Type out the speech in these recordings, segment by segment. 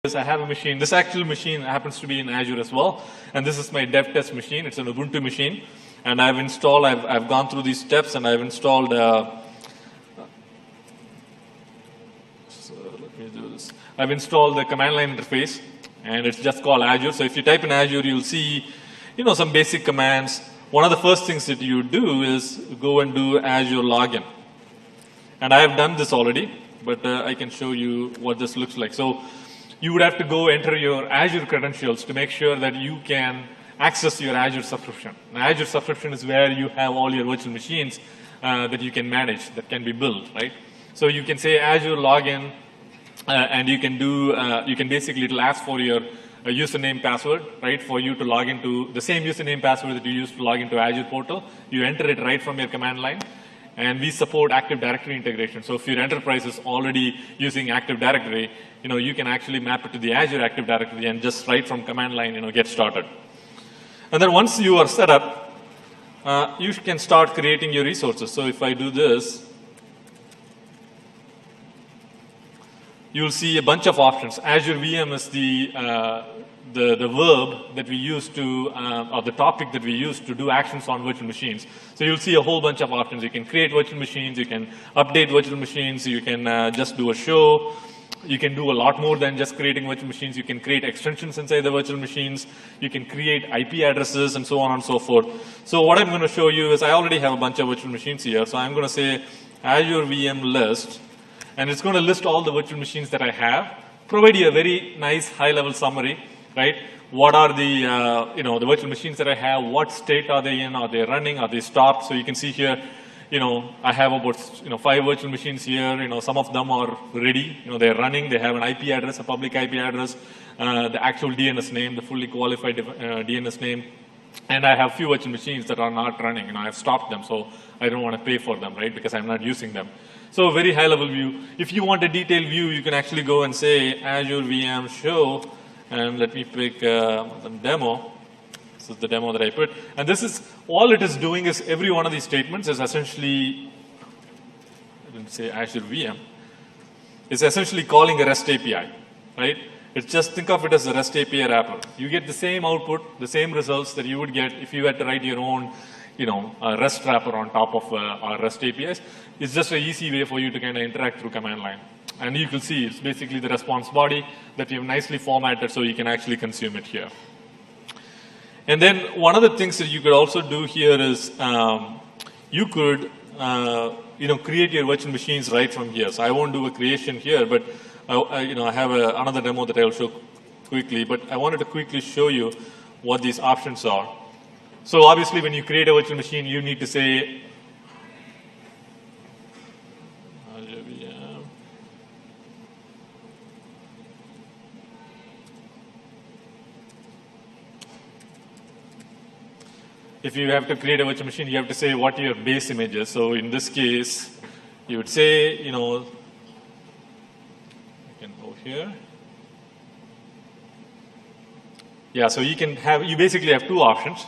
I have a machine. This actual machine happens to be in Azure as well, and this is my dev test machine. It's an Ubuntu machine, and I've gone through these steps, and I've installed. So let me do this. I've installed the command line interface, and it's just called Azure. So if you type in Azure, you'll see, some basic commands. One of the first things that you do is go and do Azure login, and I have done this already, but I can show you what this looks like. So you would have to go enter your Azure credentials to make sure that you can access your Azure subscription. Now, Azure subscription is where you have all your virtual machines that you can manage, that can be built, right? So you can say Azure login, and you can do, it'll ask for your username password, right, for you to log into the same username password that you use to log into Azure portal. You enter it right from your command line. And we support Active Directory integration. So if your enterprise is already using Active Directory, you can actually map it to the Azure Active Directory and just right from command line, get started. And then once you are set up, you can start creating your resources. So if I do this, you'll see a bunch of options. Azure VM is the verb that we use to, or the topic that we use to do actions on virtual machines. So you'll see a whole bunch of options. You can create virtual machines, you can update virtual machines, you can just do a show. You can do a lot more than just creating virtual machines. You can create extensions inside the virtual machines. You can create IP addresses and so on and so forth. So what I'm going to show you is I already have a bunch of virtual machines here. So I'm going to say Azure VM list, and it's going to list all the virtual machines that I have, provide you a very nice high-level summary. Right? What are the, the virtual machines that I have? What state are they in? Are they running? Are they stopped? So you can see here, I have about, 5 virtual machines here. Some of them are ready. They're running. They have an IP address, a public IP address, the actual DNS name, the fully qualified DNS name. And I have few virtual machines that are not running. I've stopped them, so I don't want to pay for them, right? Because I'm not using them. So a very high-level view. If you want a detailed view, you can actually go and say Azure VM show. And let me pick the demo. This is the demo that I put. And this is, all it is doing is every one of these statements is essentially, I didn't say Azure VM, is essentially calling a REST API, right? It's just, think of it as a REST API wrapper. You get the same output, the same results that you would get if you had to write your own, REST wrapper on top of our REST APIs. It's just an easy way for you to kind of interact through command line. And you can see it's basically the response body that we have nicely formatted so you can actually consume it here. And then one of the things that you could also do here is you could create your virtual machines right from here. So I won't do a creation here, but I have another demo that I'll show quickly. But I wanted to quickly show you what these options are. So obviously, when you create a virtual machine, you need to say if you have to create a virtual machine, you have to say what your base image is. So in this case, you would say, I can go here. Yeah, so you basically have two options.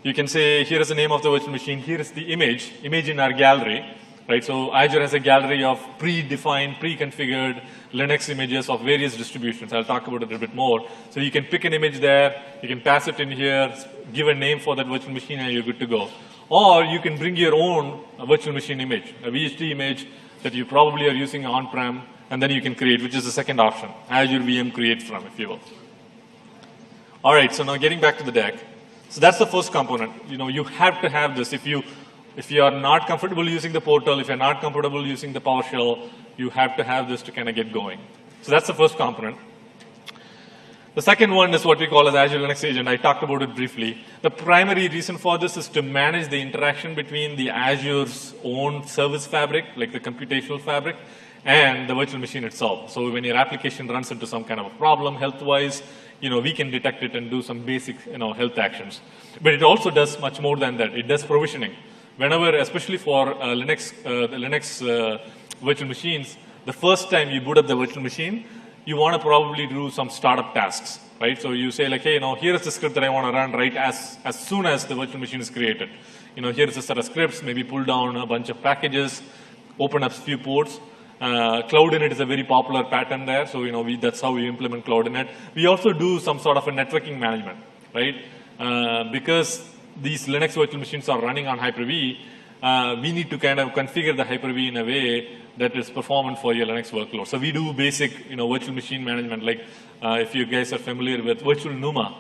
You can say, here is the name of the virtual machine, here is the image in our gallery, right? So Azure has a gallery of predefined, pre-configured Linux images of various distributions. I'll talk about it a little bit more. So you can pick an image there, you can pass it in here, give a name for that virtual machine, and you're good to go. Or you can bring your own virtual machine image, a VHD image that you probably are using on-prem, and then you can create, which is the second option, Azure VM create from, if you will. All right, so now getting back to the deck. So that's the first component. You have to have this. If you are not comfortable using the portal, if you're not comfortable using the PowerShell, you have to have this to kind of get going. So that's the first component. The second one is what we call as Azure Linux Agent. I talked about it briefly. The primary reason for this is to manage the interaction between the Azure's own service fabric, like the computational fabric, and the virtual machine itself. So when your application runs into some kind of a problem health-wise, we can detect it and do some basic, health actions. But it also does much more than that. It does provisioning. Whenever, especially for the Linux virtual machines, the first time you boot up the virtual machine, you want to probably do some startup tasks, right? So you say like, hey, here is the script that I want to run right as soon as the virtual machine is created. Here is a set of scripts, maybe pull down a bunch of packages, open up a few ports, Cloud Init is a very popular pattern there, so that's how we implement Cloud Init. We also do some sort of a networking management, right? Because these Linux virtual machines are running on Hyper-V, we need to kind of configure the Hyper-V in a way that is performant for your Linux workload. So we do basic, virtual machine management. Like if you guys are familiar with Virtual NUMA,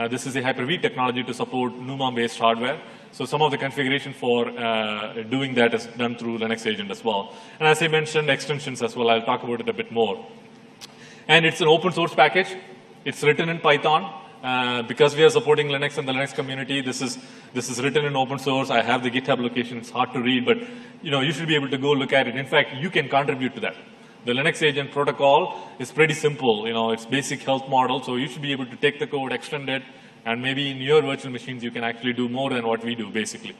this is a Hyper-V technology to support NUMA-based hardware. So some of the configuration for doing that is done through Linux Agent as well. And as I mentioned, extensions as well. I'll talk about it a bit more. And it's an open source package. It's written in Python. Because we are supporting Linux and the Linux community, this is written in open source. I have the GitHub location. It's hard to read, but you should be able to go look at it. In fact, you can contribute to that. The Linux Agent protocol is pretty simple. It's basic health model, so you should be able to take the code, extend it, and maybe in your virtual machines you can actually do more than what we do, basically.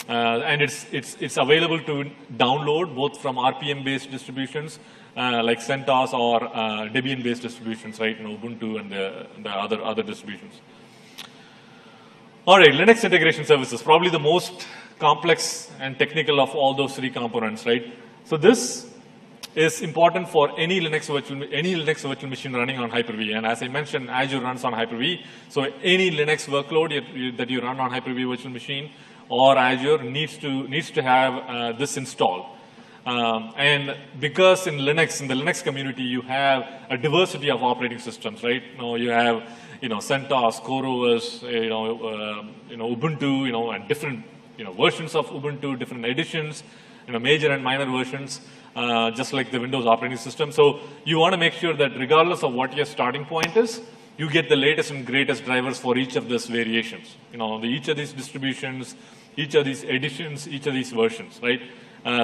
And it's available to download both from RPM-based distributions like CentOS or Debian-based distributions, right? Ubuntu and the other distributions. All right, Linux integration services, probably the most complex and technical of all those three components, right? So this is important for any Linux virtual machine running on Hyper-V. And as I mentioned, Azure runs on Hyper-V. So any Linux workload that you run on Hyper-V virtual machine or Azure needs to have this installed. And because in the Linux community, you have a diversity of operating systems, right? You have, CentOS, CoreOS, Ubuntu, and different, versions of Ubuntu, different editions, major and minor versions, just like the Windows operating system. So you want to make sure that regardless of what your starting point is, you get the latest and greatest drivers for each of these variations. Each of these distributions, each of these editions, each of these versions, right?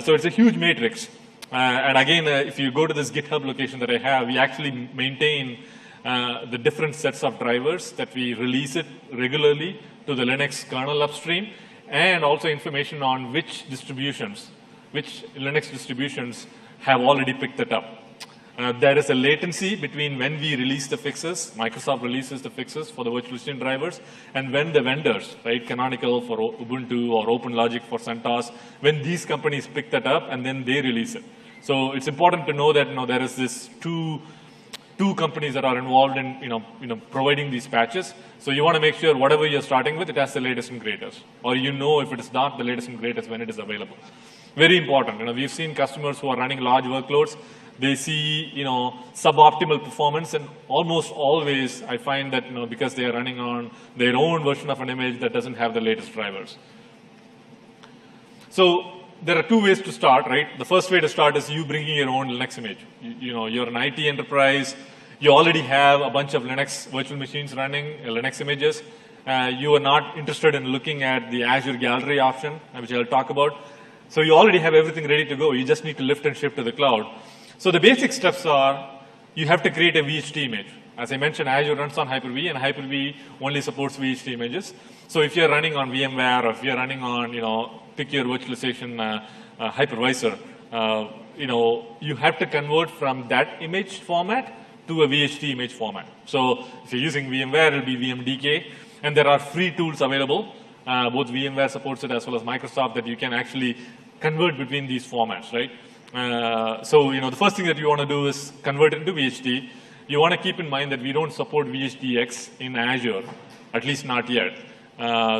So it's a huge matrix. And again, if you go to this GitHub location that I have, we actually maintain the different sets of drivers that we release it regularly to the Linux kernel upstream, and also information on which Linux distributions have already picked it up. There is a latency between when we release the fixes, Microsoft releases the fixes for the virtual machine drivers, and when the vendors, right, Canonical for Ubuntu or OpenLogic for CentOS, when these companies pick that up and then they release it. So it's important to know that there is this two companies that are involved in providing these patches. So you want to make sure whatever you're starting with, it has the latest and greatest, or if it is not the latest and greatest when it is available. Very important. We've seen customers who are running large workloads. They see, suboptimal performance, and almost always I find that, because they are running on their own version of an image that doesn't have the latest drivers. So there are two ways to start, right? The first way to start is you bringing your own Linux image. You're an IT enterprise. You already have a bunch of Linux virtual machines running, Linux images. You are not interested in looking at the Azure Gallery option, which I'll talk about. So you already have everything ready to go. You just need to lift and shift to the cloud. So the basic steps are, you have to create a VHT image. As I mentioned, Azure runs on Hyper-V, and Hyper-V only supports VHT images. So if you're running on VMware, or if you're running on, pick your virtualization hypervisor, you have to convert from that image format to a VHT image format. So if you're using VMware, it'll be VMDK, and there are free tools available. Both VMware supports it as well as Microsoft, that you can actually convert between these formats, right? So the first thing that you want to do is convert it into VHT. You want to keep in mind that we don't support VHTX in Azure, at least not yet.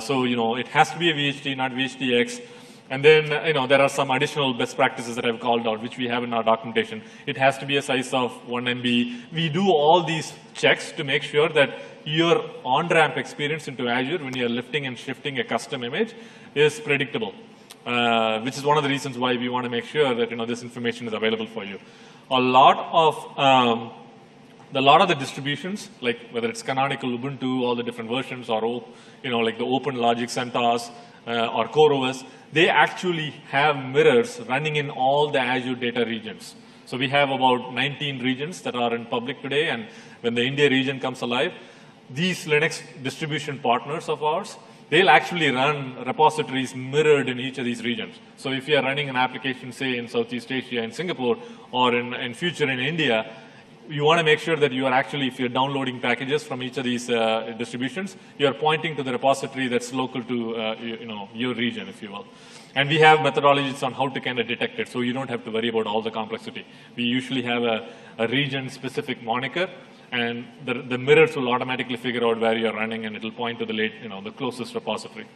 So it has to be a VHT, not VHTX. And then there are some additional best practices that I've called out, which we have in our documentation. It has to be a size of 1 MB. We do all these checks to make sure that your on-ramp experience into Azure when you're lifting and shifting a custom image is predictable. Which is one of the reasons why we want to make sure that this information is available for you. A lot of the distributions, like whether it's Canonical, Ubuntu, all the different versions, or like the OpenLogic, CentOS, or CoreOS, they actually have mirrors running in all the Azure data regions. So we have about 19 regions that are in public today, and when the India region comes alive, these Linux distribution partners of ours, they'll actually run repositories mirrored in each of these regions. So if you're running an application, say in Southeast Asia, in Singapore, or in future in India, you want to make sure that you are actually, if you're downloading packages from each of these distributions, you're pointing to the repository that's local to your region, if you will. And we have methodologies on how to kind of detect it, so you don't have to worry about all the complexity. We usually have a region-specific moniker, and the mirrors will automatically figure out where you're running, and it'll point to the closest repository.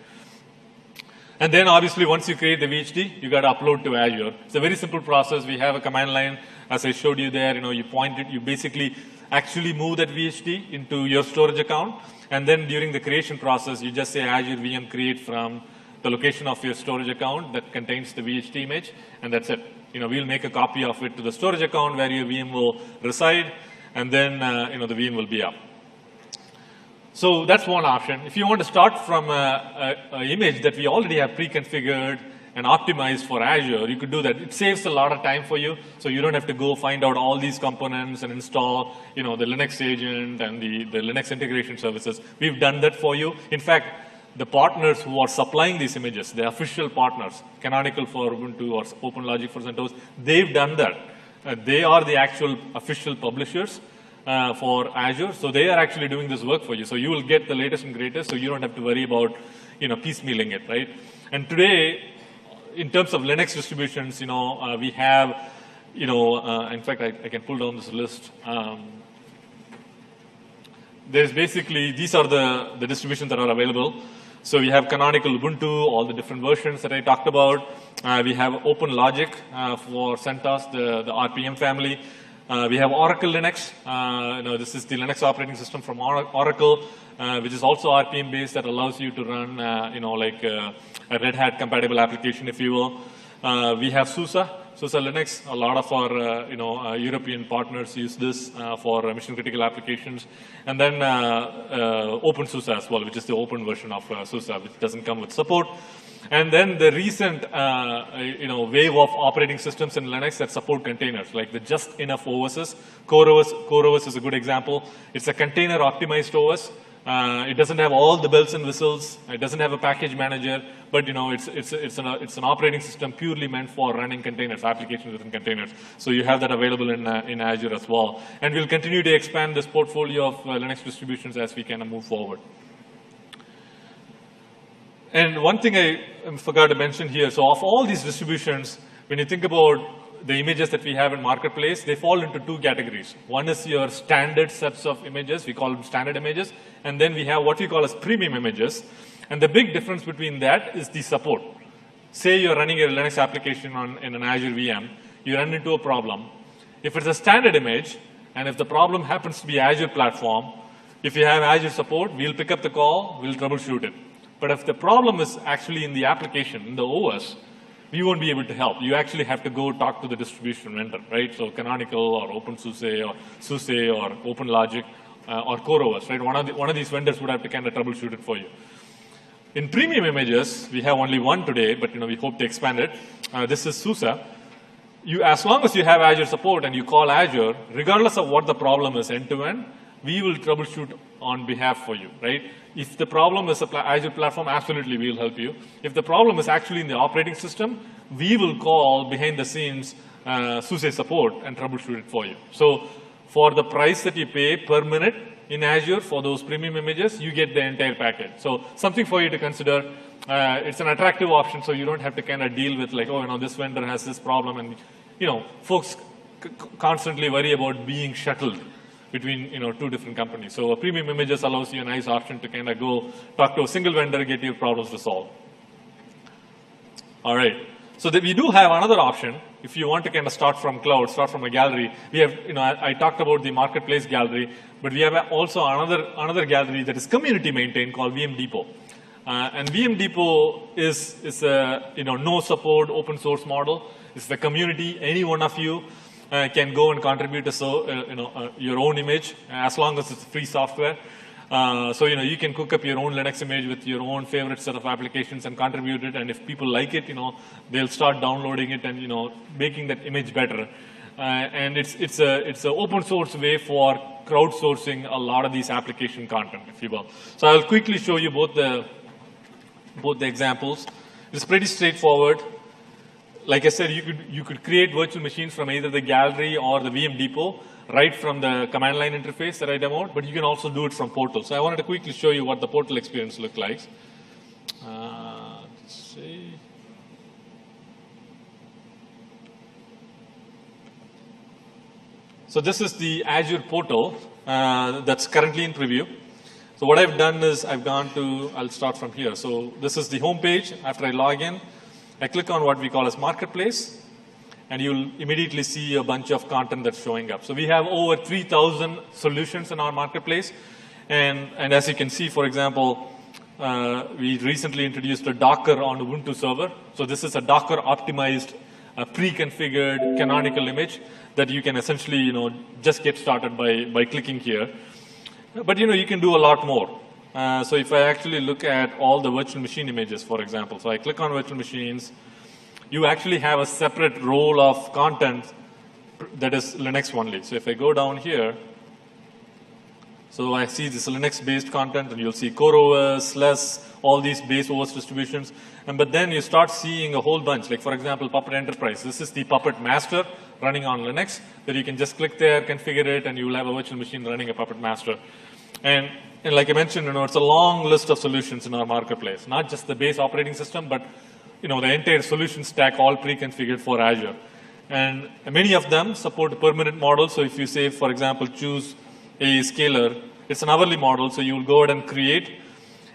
And then obviously once you create the VHD, you got to upload to Azure. It's a very simple process. We have a command line, as I showed you there. You point it, you basically actually move that VHD into your storage account, and then during the creation process, you just say Azure VM create from the location of your storage account that contains the VHD image, and that's it. We'll make a copy of it to the storage account where your VM will reside, and then the VM will be up. So that's one option. If you want to start from an image that we already have pre-configured and optimized for Azure, you could do that. It saves a lot of time for you, so you don't have to go find out all these components and install the Linux agent and the Linux integration services. We've done that for you. In fact, the partners who are supplying these images, the official partners, Canonical for Ubuntu or OpenLogic for CentOS, they've done that. They are the actual official publishers for Azure, so they are actually doing this work for you. So you will get the latest and greatest, so you don't have to worry about piecemealing it, right? And today, in terms of Linux distributions, we have, in fact, I can pull down this list. There's basically, these are the distributions that are available. So we have Canonical Ubuntu, all the different versions that I talked about. We have OpenLogic for CentOS, the RPM family. We have Oracle Linux. This is the Linux operating system from Oracle, which is also RPM based, that allows you to run, a Red Hat compatible application, if you will. We have SUSE Linux. A lot of our European partners use this for mission critical applications. And then OpenSUSE as well, which is the open version of SUSE, which doesn't come with support. And then the recent wave of operating systems in Linux that support containers, like the Just Enough OSs. CoreOS is a good example. It's a container optimized OS. It doesn't have all the bells and whistles. It doesn't have a package manager, but it's an operating system purely meant for running containers, applications within containers. So you have that available in Azure as well. And we'll continue to expand this portfolio of Linux distributions as we kind of move forward. And one thing I forgot to mention here, so of all these distributions, when you think about the images that we have in Marketplace, they fall into two categories. One is your standard sets of images, we call them standard images, and then we have what we call as premium images. And the big difference between that is the support. Say you're running a Linux application in an Azure VM, you run into a problem. If it's a standard image, and if the problem happens to be Azure platform, if you have Azure support, we'll pick up the call, we'll troubleshoot it. But if the problem is actually in the application, in the OS, we won't be able to help. You actually have to go talk to the distribution vendor, right? So Canonical or OpenSUSE or SUSE or OpenLogic or CoreOS, right? One of these vendors would have to kind of troubleshoot it for you. In premium images, we have only one today, but we hope to expand it. This is SUSE. As long as you have Azure support and you call Azure, regardless of what the problem is end-to-end, we will troubleshoot on behalf for you, right? If the problem is an Azure platform, absolutely we will help you. If the problem is actually in the operating system, we will call behind the scenes SUSE support and troubleshoot it for you. So for the price that you pay per minute in Azure for those premium images, you get the entire package. So something for you to consider. It's an attractive option, so you don't have to kind of deal with like, this vendor has this problem, and folks constantly worry about being shuttled between two different companies. So premium images allows you a nice option to kind of go talk to a single vendor, get your problems resolved. All right. So we do have another option. If you want to kind of start from cloud, start from a gallery, we have, I talked about the Marketplace gallery, but we have also another gallery that is community maintained called VM Depot. And VM Depot is a no support open source model. It's the community. Any one of you can go and contribute to your own image as long as it's free software. So you can cook up your own Linux image with your own favorite set of applications and contribute it. And if people like it, they'll start downloading it and making that image better. And it's a open source way for crowdsourcing a lot of these application content, if you will. So I'll quickly show you both the examples. It's pretty straightforward. Like I said, you could create virtual machines from either the gallery or the VM Depot. right from the command line interface that I demoed, but you can also do it from Portal. So I wanted to quickly show you what the Portal experience looks like. Let's see. So this is the Azure Portal that's currently in preview. So what I've done is I've gone to, I'll start from here. So this is the home page. After I log in, I click on what we call as Marketplace, and you'll immediately see a bunch of content that's showing up. So we have over 3,000 solutions in our Marketplace. And as you can see, for example, we recently introduced a Docker on Ubuntu server. So this is a Docker optimized, pre-configured canonical image that you can essentially, just get started by clicking here. But you can do a lot more. So if I actually look at all the virtual machine images, for example, so I click on virtual machines, you actually have a separate role of content that is Linux only. So if I go down here, so I see this Linux-based content, and you'll see CoreOS, SLES, all these base OS distributions. But then you start seeing a whole bunch, like for example, Puppet Enterprise. This is the Puppet Master running on Linux, that you can just click there, configure it, and you'll have a virtual machine running a Puppet Master. And like I mentioned, it's a long list of solutions in our marketplace, not just the base operating system, but the entire solution stack all pre-configured for Azure. And many of them support a permanent model. So if you say, for example, choose a scalar, it's an hourly model, so you'll go ahead and create,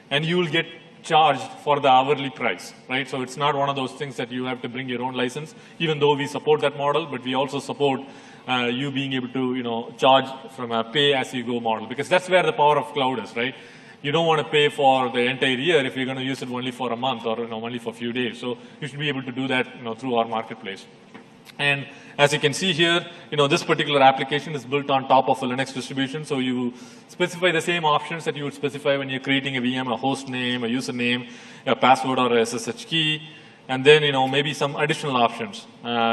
and you will get charged for the hourly price, right? So it's not one of those things that you have to bring your own license, even though we support that model, but we also support you being able to, charge from a pay-as-you-go model, because that's where the power of cloud is, right? You don't want to pay for the entire year if you're going to use it only for a month or only for a few days. So you should be able to do that through our marketplace. And as you can see here, this particular application is built on top of a Linux distribution. So you specify the same options that you would specify when you're creating a VM, a host name, a username, a password, or a SSH key. And then, maybe some additional options,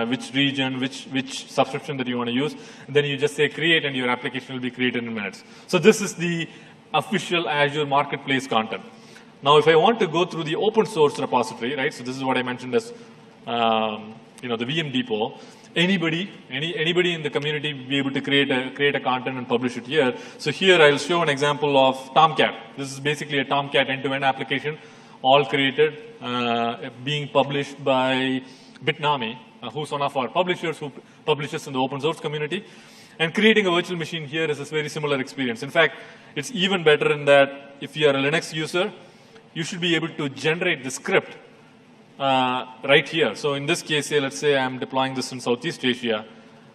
which region, which subscription that you want to use. And then you just say create, and your application will be created in minutes. So this is the official Azure Marketplace content. Now, if I want to go through the open source repository, right? So this is what I mentioned as, the VM depot. Anybody in the community will be able to create a content and publish it here. So here I'll show an example of Tomcat. This is basically a Tomcat end-to-end application, all created, being published by Bitnami, who's one of our publishers who publishes in the open source community. And creating a virtual machine here is a very similar experience. In fact, it's even better in that if you are a Linux user, you should be able to generate the script right here. So in this case, let's say I'm deploying this in Southeast Asia.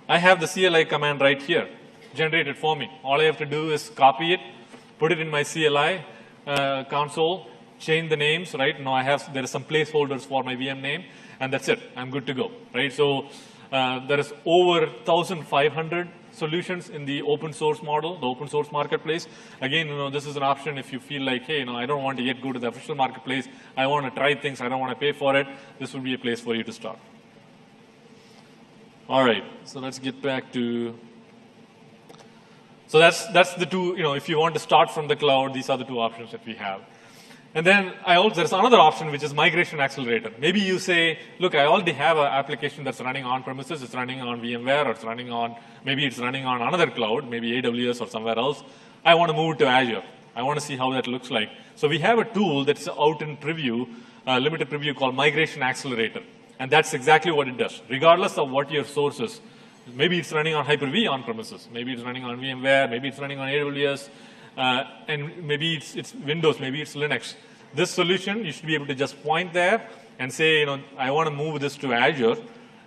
I have the CLI command right here, generated for me. All I have to do is copy it, put it in my CLI console, change the names, right? Now there are some placeholders for my VM name, and that's it. I'm good to go, right? So there is over 1,500 solutions in the open source model, the open source marketplace. Again, this is an option if you feel like, hey, I don't want to yet go to the official marketplace. I want to try things. I don't want to pay for it. This would be a place for you to start. All right, so let's get back to. So that's the two. If you want to start from the cloud, these are the two options that we have. And then there's another option, which is Migration Accelerator. Maybe you say, look, I already have an application that's running on premises. It's running on VMware, or maybe it's running on another cloud, maybe AWS or somewhere else. I want to move it to Azure. I want to see how that looks like. So we have a tool that's out in preview, limited preview, called Migration Accelerator. And that's exactly what it does, regardless of what your source is. Maybe it's running on Hyper-V on premises. Maybe it's running on VMware. Maybe it's running on AWS. And maybe it's Windows, maybe it's Linux. This solution, you should be able to just point there and say, I want to move this to Azure.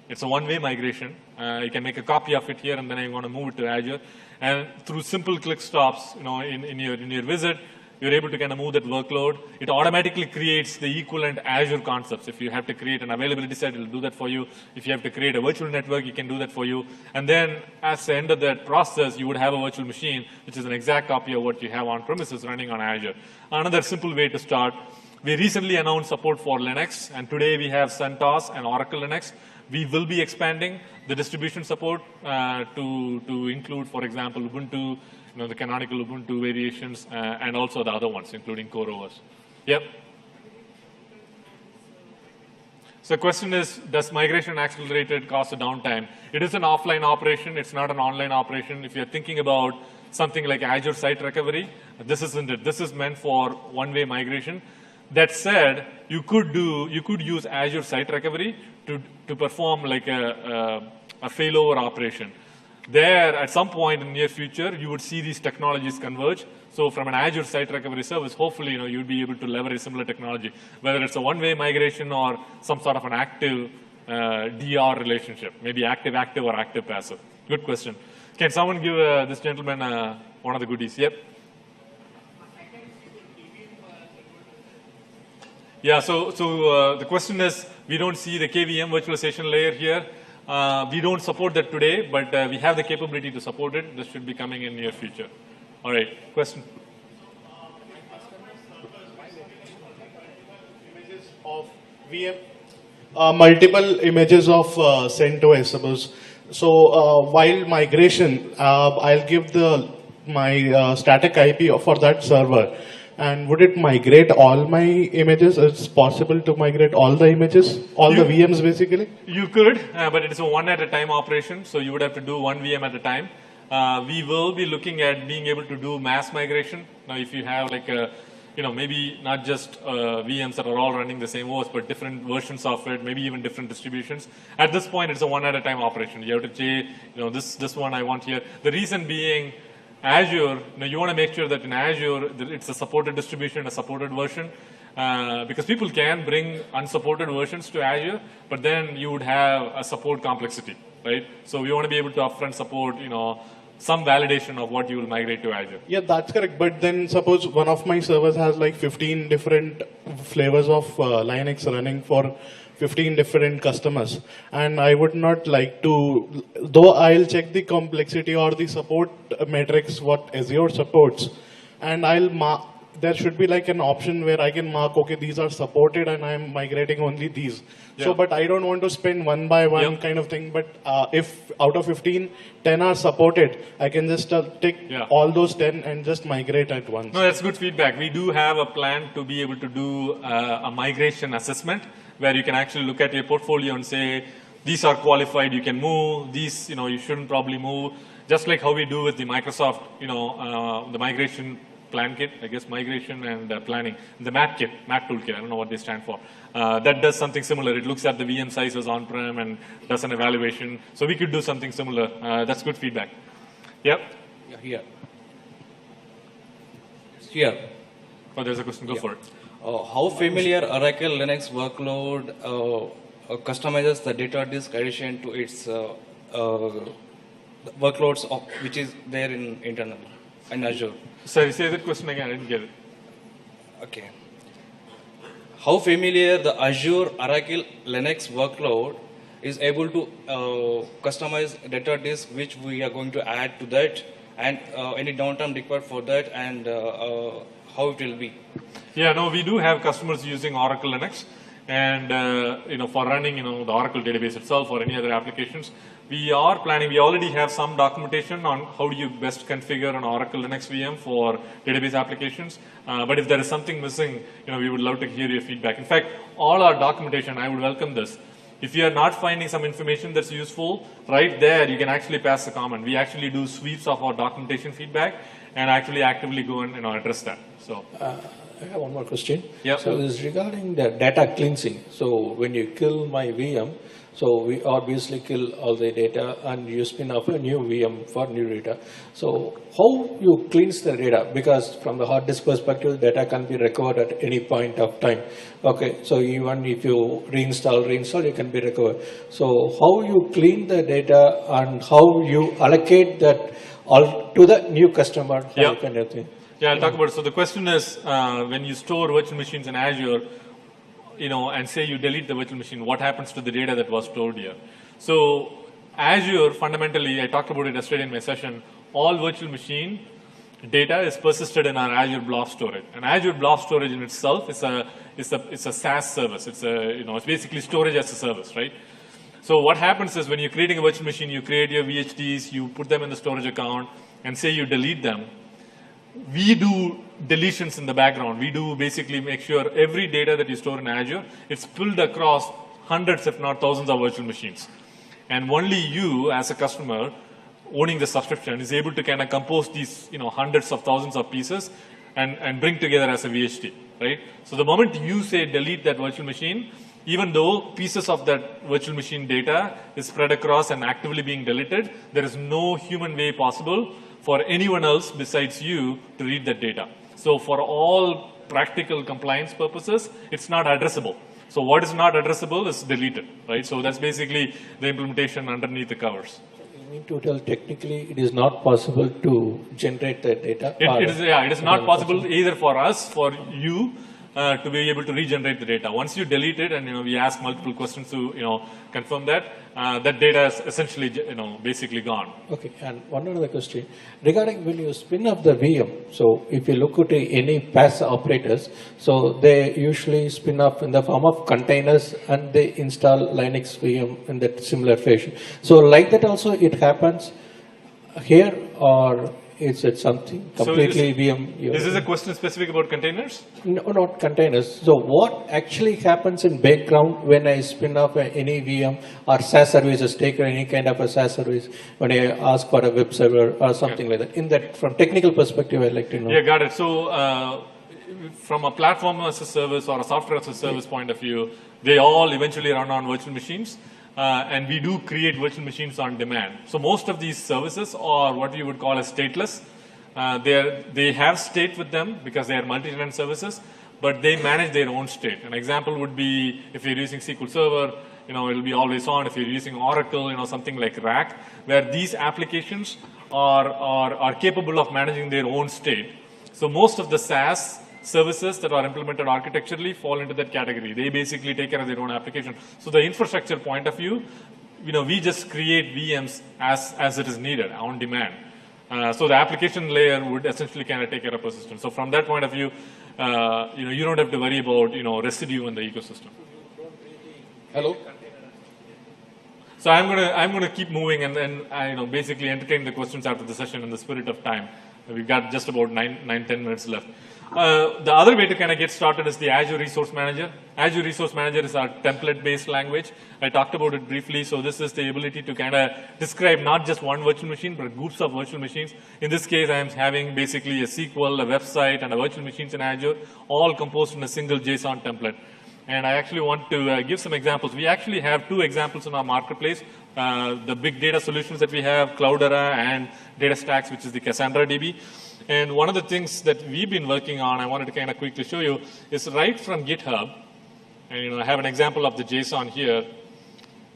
It's a one-way migration. You can make a copy of it here, and then I want to move it to Azure. And through simple click stops, in your visit, you're able to kind of move that workload. It automatically creates the equivalent Azure concepts. If you have to create an availability set, it'll do that for you. If you have to create a virtual network, you can do that for you. And then at the end of that process, you would have a virtual machine, which is an exact copy of what you have on premises running on Azure. Another simple way to start, we recently announced support for Linux, and today we have CentOS and Oracle Linux. We will be expanding the distribution support to include, for example, Ubuntu, the canonical Ubuntu variations, and also the other ones, including CoreOS. Yep. So the question is, does migration accelerated cause a downtime? It is an offline operation. It's not an online operation. If you're thinking about something like Azure Site Recovery, this isn't it. This is meant for one-way migration. That said, you could use Azure Site Recovery to perform like a failover operation. There, at some point in the near future, you would see these technologies converge. So from an Azure Site Recovery service, hopefully, you'd be able to leverage similar technology, whether it's a one-way migration or some sort of an active DR relationship, maybe active-active or active-passive. Good question. Can someone give this gentleman one of the goodies? Yep. Yeah, so the question is, we don't see the KVM virtualization layer here. We don't support that today, but we have the capability to support it. This should be coming in near future. All right, question? Images of VM, multiple images of CentOS, suppose. So while migration, I'll give my static IP for that server. And would it migrate all my images? It's possible to migrate all the images, all the VMs basically? You could, but it's a one at a time operation, so you would have to do one VM at a time. We will be looking at being able to do mass migration. Now, if you have like a, maybe not just VMs that are all running the same OS, but different versions of it, maybe even different distributions. At this point, it's a one at a time operation. You have to say, this one I want here. The reason being, Azure, you want to make sure that in Azure, it's a supported distribution, a supported version, because people can bring unsupported versions to Azure, but then you would have a support complexity, right? So we want to be able to upfront support, some validation of what you will migrate to Azure. Yeah, that's correct. But then suppose one of my servers has like 15 different flavors of Linux running for 15 different customers, and I would not like to, though I'll check the complexity or the support metrics what Azure supports, and I'll mark, there should be like an option where I can mark, okay, these are supported and I'm migrating only these. Yeah. So, but I don't want to spend one by one kind of thing, but if out of 15, 10 are supported, I can just take all those 10 and just migrate at once. No, that's good feedback. We do have a plan to be able to do a migration assessment, where you can actually look at your portfolio and say, these are qualified, you can move, these, you shouldn't probably move. Just like how we do with the Microsoft, the migration plan kit, I guess migration and planning, the MAP kit, MAP toolkit, I don't know what they stand for. That does something similar. It looks at the VM sizes on-prem and does an evaluation. So we could do something similar. That's good feedback. Yep. Yeah, here. Here. Oh, there's a question. Go for it. How familiar Oracle Linux workload customizes the data disk addition to its workloads which is there in internal in Azure? Sorry, say that question again. I didn't get it. Okay. How familiar the Azure Oracle Linux workload is able to customize data disk which we are going to add to that, and any downtime required for that, and how it will be? Yeah, no, we do have customers using Oracle Linux, and for running the Oracle database itself or any other applications. We are planning. We already have some documentation on how do you best configure an Oracle Linux VM for database applications. But if there is something missing, we would love to hear your feedback. In fact, all our documentation, I would welcome this. If you are not finding some information that's useful, right there, you can actually pass the comment. We actually do sweeps of our documentation feedback and actually actively go and address that. So. I have one more question. Yep. So this is regarding the data cleansing. So when you kill my VM, so we obviously kill all the data and you spin off a new VM for new data. So how you cleanse the data? Because from the hard disk perspective, data can be recovered at any point of time. Okay, so even if you reinstall, it can be recovered. So how you clean the data and how you allocate that all to the new customer, kind of thing. Yeah, I'll talk about it. So the question is, when you store virtual machines in Azure, and say you delete the virtual machine, what happens to the data that was stored here? So Azure, fundamentally, I talked about it yesterday in my session, all virtual machine data is persisted in our Azure Blob Storage. And Azure Blob Storage in itself is a SaaS service. It's it's basically storage as a service, right? So what happens is when you're creating a virtual machine, you create your VHDs, you put them in the storage account, and say you delete them. We do deletions in the background. We do basically make sure every data that you store in Azure, it's pulled across hundreds, if not thousands of virtual machines. And only you as a customer owning the subscription is able to kind of compose these, hundreds of thousands of pieces and bring together as a VHT, right? So the moment you say delete that virtual machine, even though pieces of that virtual machine data is spread across and actively being deleted, there is no human way possible for anyone else besides you to read that data. So for all practical compliance purposes, it's not addressable. So what is not addressable is deleted, right? So that's basically the implementation underneath the covers. You mean to tell technically it is not possible to generate that data? It is not possible either for us, for you, to be able to regenerate the data. Once you delete it, and we ask multiple questions to confirm that, that data is essentially basically gone. Okay, and one other question regarding when you spin up the VM. So if you look at any PaaS operators, so they usually spin up in the form of containers and they install Linux VM in that similar fashion. So like that also it happens here, or is it something completely VM? Is this a question specific about containers? No, not containers. So what actually happens in background when I spin up any VM or SaaS services, take any kind of a SaaS service, when I ask for a web server or something like that? In that, from technical perspective, I'd like to know. Yeah, got it. So from a platform as a service or a software as a service point of view, they all eventually run on virtual machines. And we do create virtual machines on demand. So most of these services are what you would call as stateless. They have state with them because they are multi-tenant services, but they manage their own state. An example would be if you're using SQL Server, it'll be always on. If you're using Oracle, something like RAC, where these applications are capable of managing their own state. So most of the SaaS services that are implemented architecturally fall into that category. They basically take care of their own application. So the infrastructure point of view, we just create VMs as it is needed on demand. So the application layer would essentially kind of take care of persistence. So from that point of view, you don't have to worry about residue in the ecosystem. Hello. So I'm gonna keep moving and then basically entertain the questions after the session in the spirit of time. We've got just about 10 minutes left. The other way to kind of get started is the Azure Resource Manager. Azure Resource Manager is our template-based language. I talked about it briefly. So this is the ability to kind of describe not just one virtual machine, but groups of virtual machines. In this case, I'm having basically a SQL, a website, and a virtual machines in Azure, all composed in a single JSON template. And I actually want to give some examples. We actually have 2 examples in our marketplace. The big data solutions that we have, Cloudera and DataStax, which is the Cassandra DB. And one of the things that we've been working on, I wanted to kind of quickly show you, is right from GitHub. And I have an example of the JSON here.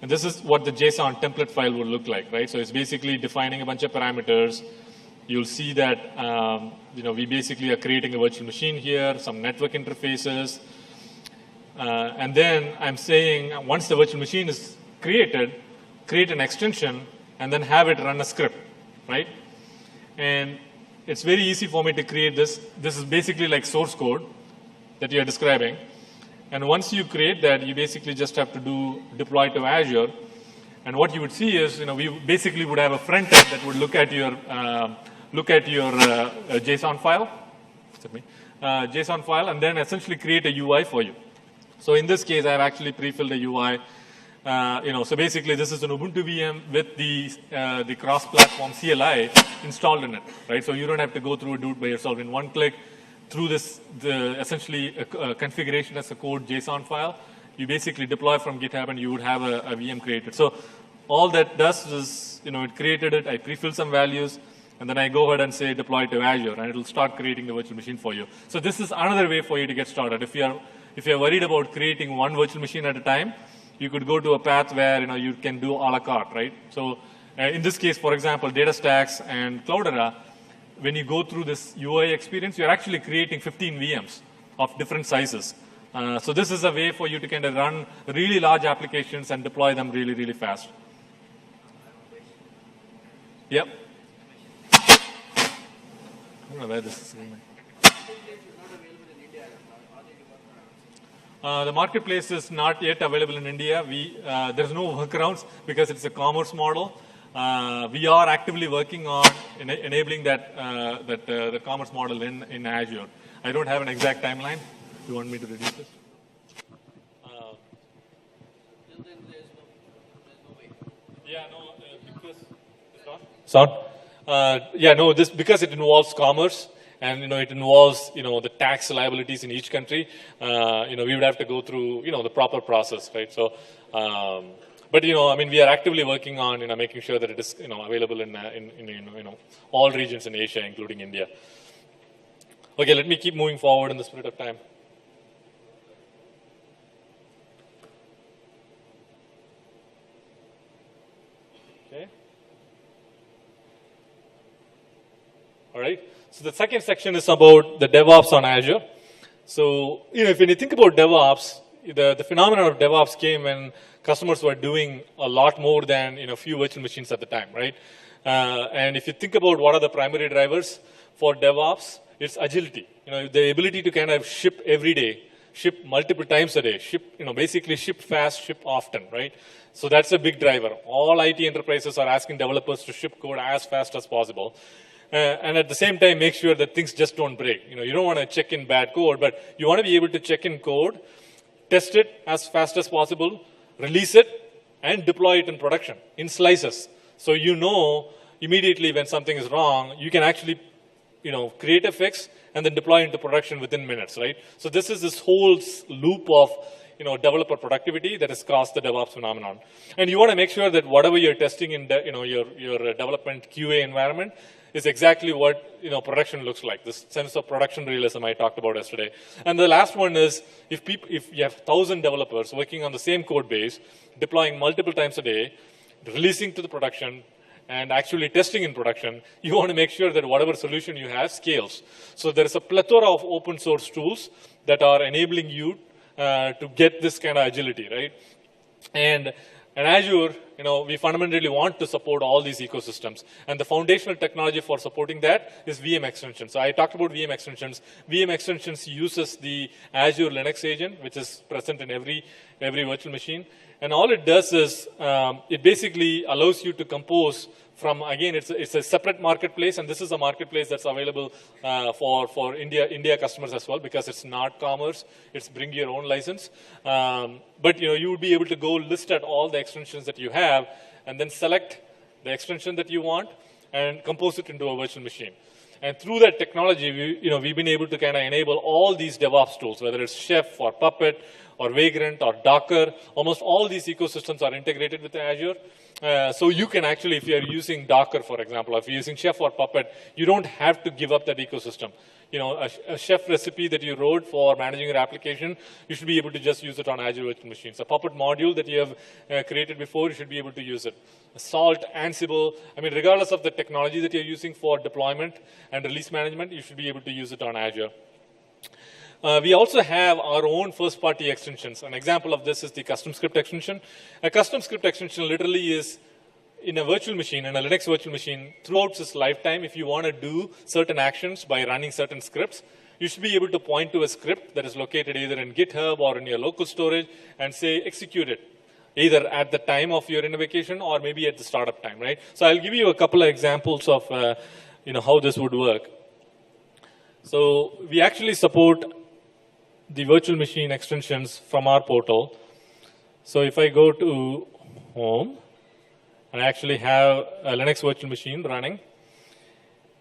And this is what the JSON template file would look like, right? So it's basically defining a bunch of parameters. You'll see that we basically are creating a virtual machine here, some network interfaces. And then I'm saying once the virtual machine is created, create an extension and then have it run a script, right? And it's very easy for me to create this. This is basically like source code that you're describing. And once you create that, you basically just have to do deploy to Azure. And what you would see is, we basically would have a front end that would look at your JSON file, JSON file, and then essentially create a UI for you. So in this case, I've actually pre-filled a UI. So basically, this is an Ubuntu VM with the cross-platform CLI installed in it, right? So you don't have to go through and do it by yourself. In one click, through essentially a configuration as a code JSON file, you basically deploy from GitHub and you would have a VM created. So all that does is, it created it, I pre-fill some values, and then I go ahead and say deploy to Azure, and it'll start creating the virtual machine for you. So this is another way for you to get started. If you're worried about creating one virtual machine at a time, you could go to a path where you can do a la carte, right? So in this case, for example, DataStax and Cloudera, when you go through this UI experience, you're actually creating 15 VMs of different sizes. So this is a way for you to kind of run really large applications and deploy them really, really fast. Yep. I don't know where this is going. The marketplace is not yet available in India. There's no workarounds because it's a commerce model. We are actively working on enabling the commerce model in Azure. I don't have an exact timeline. Do you want me to reduce this? Yeah, no, because it's not. Sound? Yeah, no, this because it involves commerce and it involves the tax liabilities in each country. We would have to go through the proper process, right? So, but I mean, we are actively working on making sure that it is available in all regions in Asia, including India. Okay, let me keep moving forward in the spirit of time. Okay. All right. So the second section is about the DevOps on Azure. So, if you think about DevOps, the phenomenon of DevOps came when customers were doing a lot more than a few virtual machines at the time, right? And if you think about what are the primary drivers for DevOps, it's agility. The ability to kind of ship every day, ship multiple times a day, basically ship fast, ship often, right? So that's a big driver. All IT enterprises are asking developers to ship code as fast as possible. And at the same time, make sure that things just don't break. You don't want to check in bad code, but you want to be able to check in code, test it as fast as possible, release it, and deploy it in production in slices. So immediately when something is wrong, you can actually create a fix and then deploy into production within minutes, right? So this is this whole loop of developer productivity that has caused the DevOps phenomenon. And you want to make sure that whatever you're testing in your development QA environment is exactly what production looks like. This sense of production realism I talked about yesterday. And the last one is if you have 1,000 developers working on the same code base, deploying multiple times a day, releasing to the production, and actually testing in production, you want to make sure that whatever solution you have scales. So there is a plethora of open source tools that are enabling you to get this kind of agility, right? And Azure, we fundamentally want to support all these ecosystems. And the foundational technology for supporting that is VM extensions. So I talked about VM extensions. VM extensions uses the Azure Linux agent, which is present in every virtual machine. And all it does is it basically allows you to compose from, again, it's a separate marketplace, and this is a marketplace that's available for India customers as well, because it's not commerce, it's bring your own license. But you would be able to go list at all the extensions that you have, and then select the extension that you want, and compose it into a virtual machine. And through that technology, we've been able to kind of enable all these DevOps tools, whether it's Chef or Puppet or Vagrant or Docker. Almost all these ecosystems are integrated with Azure. So you can actually, if you're using Docker, for example, if you're using Chef or Puppet, you don't have to give up that ecosystem. A Chef recipe that you wrote for managing your application, you should be able to just use it on Azure virtual machines. A Puppet module that you have created before, you should be able to use it. Salt, Ansible, I mean, regardless of the technology that you're using for deployment and release management, you should be able to use it on Azure. We also have our own first-party extensions. An example of this is the custom script extension. A custom script extension literally is in a virtual machine, in a Linux virtual machine, throughout its lifetime, if you want to do certain actions by running certain scripts, you should be able to point to a script that is located either in GitHub or in your local storage and say, execute it, either at the time of your invocation or maybe at the startup time, right? So I'll give you a couple of examples of how this would work. So we actually support the virtual machine extensions from our portal. So if I go to home, and I actually have a Linux virtual machine running,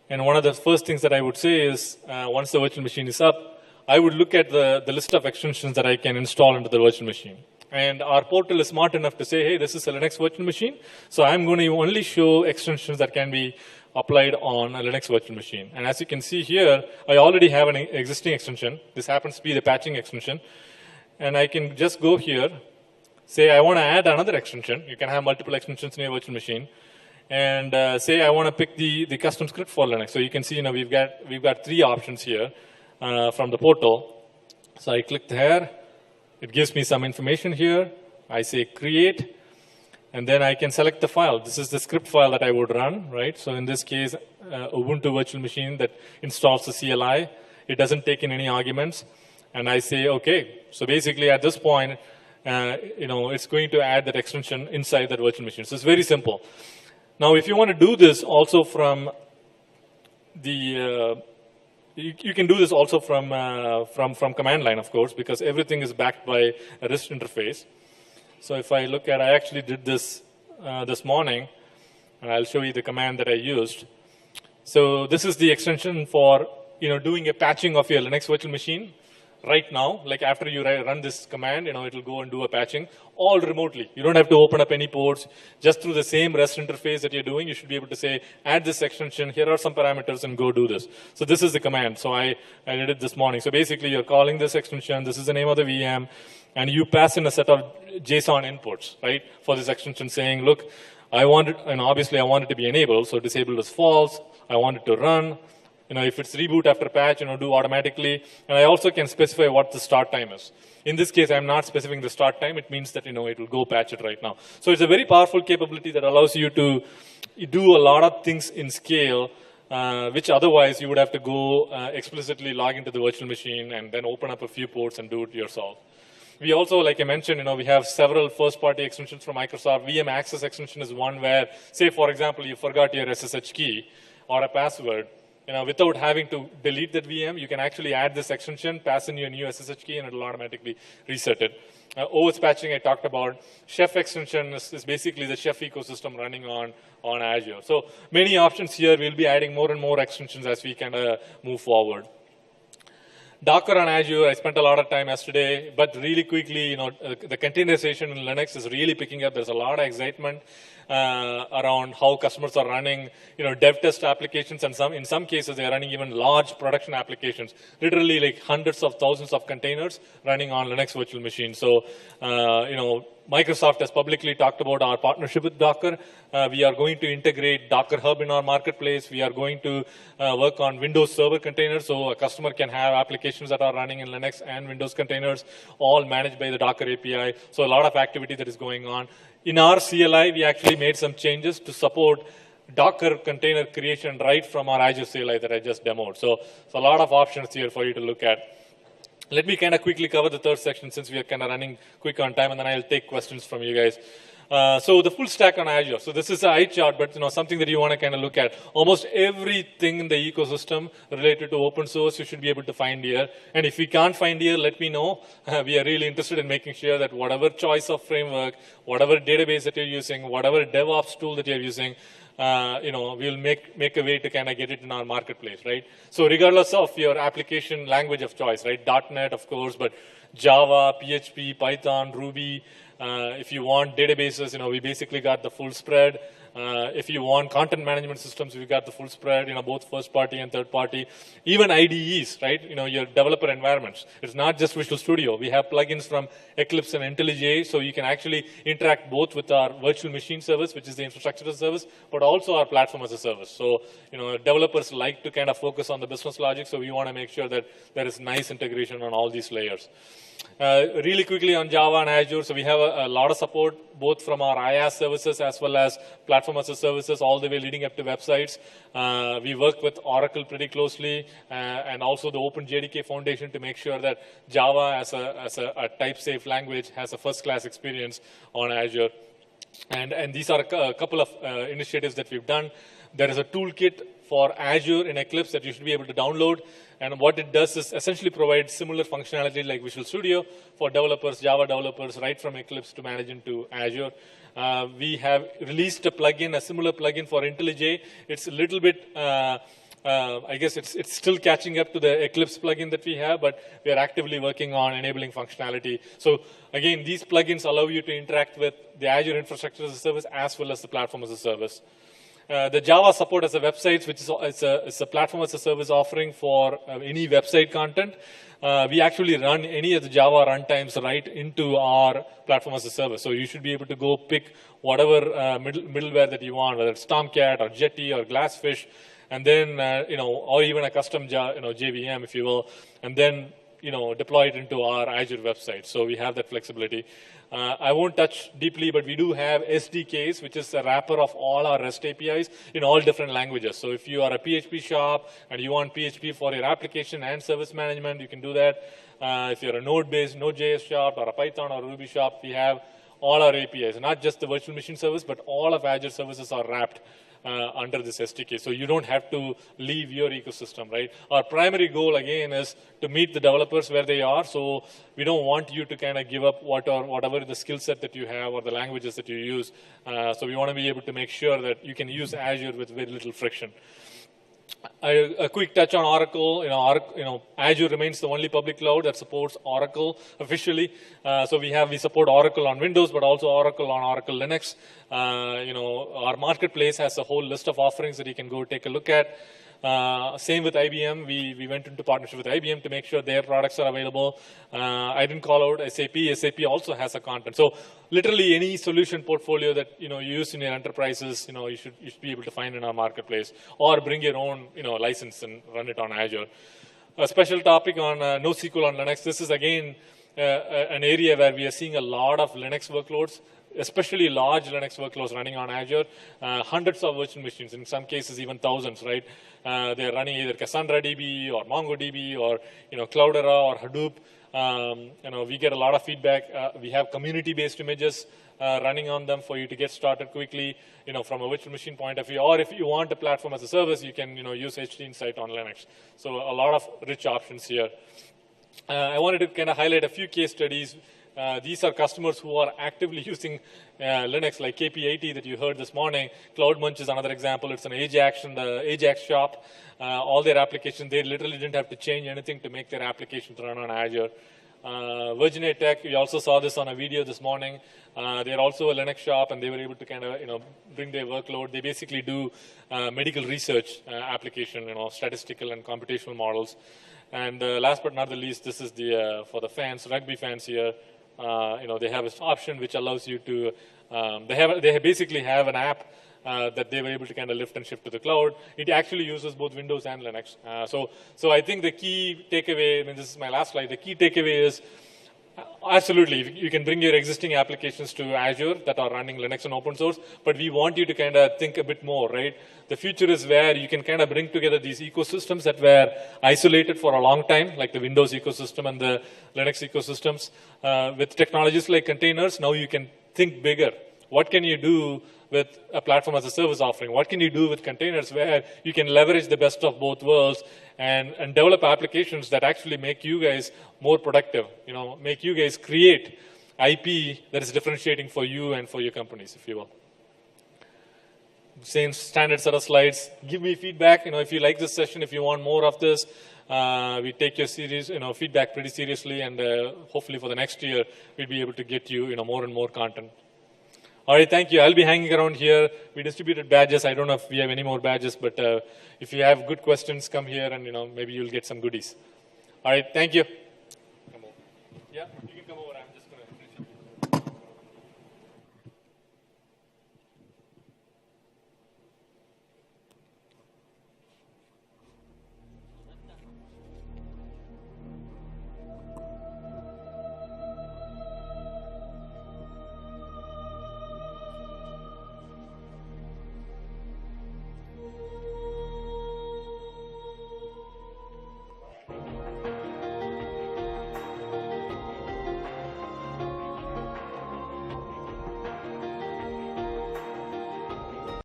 and one of the first things that I would say is, once the virtual machine is up, I would look at the list of extensions that I can install into the virtual machine. And our portal is smart enough to say, hey, this is a Linux virtual machine, so I'm going to only show extensions that can be applied on a Linux virtual machine. And as you can see here, I already have an existing extension. This happens to be the patching extension. And I can just go here, say I want to add another extension. You can have multiple extensions in your virtual machine. And say I want to pick the custom script for Linux. So you can see we've got 3 options here from the portal. So I click there. It gives me some information here. I say create. And then I can select the file. This is the script file that I would run, right? So in this case, Ubuntu virtual machine that installs the CLI. It doesn't take in any arguments. And I say, OK. So basically, at this point, it's going to add that extension inside that virtual machine. So it's very simple. Now, if you want to do this also from the, you can do this also from command line, of course, because everything is backed by a REST interface. So if I look at, I actually did this this morning, and I'll show you the command that I used. So this is the extension for doing a patching of your Linux virtual machine right now. Like after you run this command, it'll go and do a patching all remotely. You don't have to open up any ports. Just through the same REST interface that you're doing, you should be able to say, add this extension, here are some parameters, and go do this. So this is the command. So I did it this morning. So basically, you're calling this extension, this is the name of the VM, and you pass in a set of JSON inputs, right, for this extension saying, look, I want it, and obviously I want it to be enabled, so disabled is false. I want it to run. If it's reboot after patch, do automatically. And I also can specify what the start time is. In this case, I'm not specifying the start time. It means that, it will go patch it right now. So it's a very powerful capability that allows you to do a lot of things in scale, which otherwise you would have to go explicitly log into the virtual machine and then open up a few ports and do it yourself. We also, like I mentioned, we have several first-party extensions from Microsoft. VM Access extension is one where, say, for example, you forgot your SSH key or a password. Without having to delete that VM, you can actually add this extension, pass in your new SSH key, and it'll automatically reset it. OS patching I talked about. Chef extension is basically the Chef ecosystem running on Azure. So many options here. We'll be adding more and more extensions as we kind of move forward. Docker on Azure, I spent a lot of time yesterday, but really quickly, the containerization in Linux is really picking up. There's a lot of excitement around how customers are running, dev test applications, and in some cases, they're running even large production applications, literally like hundreds of thousands of containers running on Linux virtual machines. So, Microsoft has publicly talked about our partnership with Docker. We are going to integrate Docker Hub in our marketplace. We are going to work on Windows Server containers, so a customer can have applications that are running in Linux and Windows containers, all managed by the Docker API. So a lot of activity that is going on. In our CLI, we actually made some changes to support Docker container creation right from our Azure CLI that I just demoed. So a lot of options here for you to look at. Let me kind of quickly cover the third section since we are kind of running quick on time, and then I'll take questions from you guys. So the full stack on Azure. So this is an eye chart, but something that you want to kind of look at. Almost everything in the ecosystem related to open source, you should be able to find here. And if we can't find here, let me know. We are really interested in making sure that whatever choice of framework, whatever database that you're using, whatever DevOps tool that you're using, we'll make a way to kind of get it in our marketplace, right? So regardless of your application language of choice, right? .NET, of course, but Java, PHP, Python, Ruby. If you want databases, we basically got the full spread. If you want content management systems, we've got the full spread, both first party and third party. Even IDEs, right? Your developer environments. It's not just Visual Studio. We have plugins from Eclipse and IntelliJ, so you can actually interact both with our virtual machine service, which is the infrastructure as a service, but also our platform as a service. So, developers like to kind of focus on the business logic, so we want to make sure that there is nice integration on all these layers. Really quickly on Java and Azure, so we have a lot of support both from our IaaS services as well as platform as a services, all the way leading up to websites. We work with Oracle pretty closely and also the OpenJDK Foundation to make sure that Java as a type-safe language has a first-class experience on Azure. And these are a couple of initiatives that we've done. There is a toolkit for Azure in Eclipse that you should be able to download. And what it does is essentially provide similar functionality like Visual Studio for developers, Java developers, right from Eclipse to manage into Azure. We have released a plugin, a similar plugin for IntelliJ. It's a little bit, I guess it's still catching up to the Eclipse plugin that we have, but we are actively working on enabling functionality. So again, these plugins allow you to interact with the Azure infrastructure as a service as well as the platform as a service. The Java support as a website, which is it's a platform as a service offering for any website content. We actually run any of the Java runtimes right into our platform as a service. So you should be able to go pick whatever middleware that you want, whether it's Tomcat or Jetty or Glassfish, and then or even a custom JVM, if you will, and then deploy it into our Azure website. So we have that flexibility. I won't touch deeply, but we do have SDKs, which is a wrapper of all our REST APIs in all different languages. So if you are a PHP shop and you want PHP for your application and service management, you can do that. If you're a Node-based Node.js shop or a Python or Ruby shop, we have all our APIs, not just the virtual machine service, but all of Azure services are wrapped under this SDK. So you don't have to leave your ecosystem, right? Our primary goal, again, is to meet the developers where they are. So we don't want you to kind of give up whatever the skill set that you have or the languages that you use. So we want to be able to make sure that you can use Azure with very little friction. A quick touch on Oracle. Azure remains the only public cloud that supports Oracle officially. So we support Oracle on Windows, but also Oracle on Oracle Linux. Our marketplace has a whole list of offerings that you can go take a look at. Same with IBM. We went into partnership with IBM to make sure their products are available. I didn't call out SAP. SAP also has a content. So literally any solution portfolio that you use in your enterprises, you should be able to find in our marketplace, or bring your own license and run it on Azure. A special topic on NoSQL on Linux. This is again an area where we are seeing a lot of Linux workloads, especially large Linux workloads running on Azure, hundreds of virtual machines, in some cases even thousands, right? They're running either Cassandra DB or MongoDB or Cloudera or Hadoop. We get a lot of feedback. We have community-based images running on them for you to get started quickly, from a virtual machine point of view. Or if you want a platform as a service, you can use HDInsight on Linux. So a lot of rich options here. I wanted to kind of highlight a few case studies. These are customers who are actively using Linux, like KP80 that you heard this morning. CloudMunch is another example. It's an the Ajax shop. All their applications, they literally didn't have to change anything to make their applications run on Azure. Virginia Tech, we also saw this on a video this morning. They're also a Linux shop, and they were able to kind of bring their workload. They basically do medical research application, statistical and computational models. And last but not the least, this is for the fans, rugby fans here. They have this option which allows you to, they basically have an app that they were able to kind of lift and shift to the cloud. It actually uses both Windows and Linux. So I think the key takeaway, this is my last slide, the key takeaway is, absolutely, you can bring your existing applications to Azure that are running Linux and open source, but we want you to kind of think a bit more, right? The future is where you can kind of bring together these ecosystems that were isolated for a long time, like the Windows ecosystem and the Linux ecosystems. With technologies like containers, now you can think bigger. What can you do with a platform as a service offering? What can you do with containers where you can leverage the best of both worlds and develop applications that actually make you guys more productive, make you guys create IP that is differentiating for you and for your companies, if you will. Same standard set of slides. Give me feedback, if you like this session, if you want more of this. We take your series, feedback pretty seriously, and hopefully for the next year, we'll be able to get you, more and more content. All right, thank you. I'll be hanging around here. We distributed badges. I don't know if we have any more badges, but if you have good questions, come here and, maybe you'll get some goodies. All right, thank you. Come over. Yeah, you can come over. I'm just